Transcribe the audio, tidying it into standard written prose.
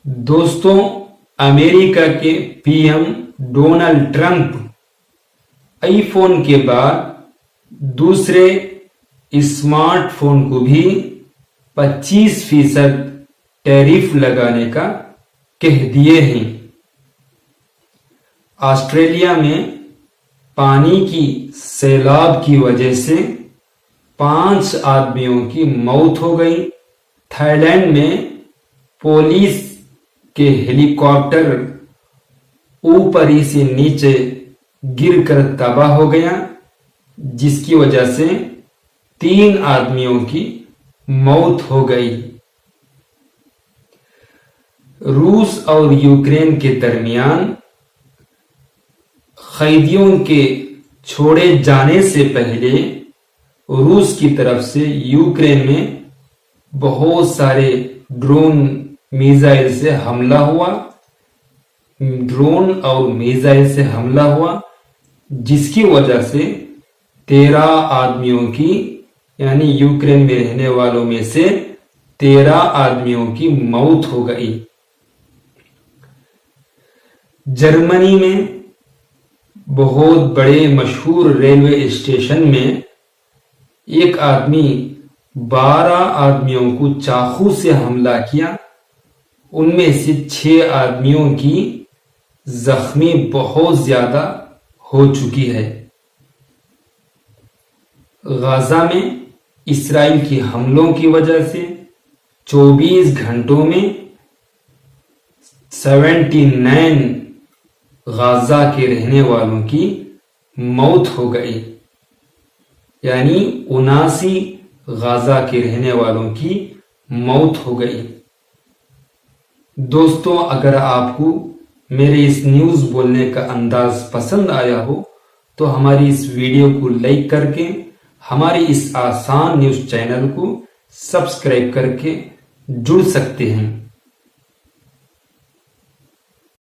दोस्तों, अमेरिका के PM Donald Trump iPhone के बाद दूसरे स्मार्टफोन को भी 25% टैरिफ लगाने का कह दिए हैं। ऑस्ट्रेलिया में पानी की सैलाब की वजह से 5 आदमियों की मौत हो गई। थाईलैंड में पुलिस के हेलीकॉप्टर ऊपर ही से नीचे गिरकर तबाह हो गया, जिसकी वजह से 3 आदमियों की मौत हो गई। रूस और यूक्रेन के दरमियान कैदियों के छोड़े जाने से पहले रूस की तरफ से यूक्रेन में बहुत सारे ड्रोन मिसाइल से हमला हुआ। ड्रोन और मिसाइल से हमला हुआ, जिसकी वजह से 13 आदमियों की, यानी यूक्रेन में रहने वालों में से 13 आदमियों की मौत हो गई। जर्मनी में बहुत बड़े मशहूर रेलवे स्टेशन में एक आदमी 12 आदमियों को चाकू से हमला किया। उनमें से 6 आदमियों की जख्मी बहुत ज्यादा हो चुकी है। गाजा में इसराइल की हमलों की वजह से 24 घंटों में 79 गाजा के रहने वालों की मौत हो गई, यानी 79 गाजा के रहने वालों की मौत हो गई। दोस्तों, अगर आपको मेरे इस न्यूज़ बोलने का अंदाज पसंद आया हो तो हमारी इस वीडियो को लाइक करके हमारे इस आसान न्यूज़ चैनल को सब्सक्राइब करके जुड़ सकते हैं।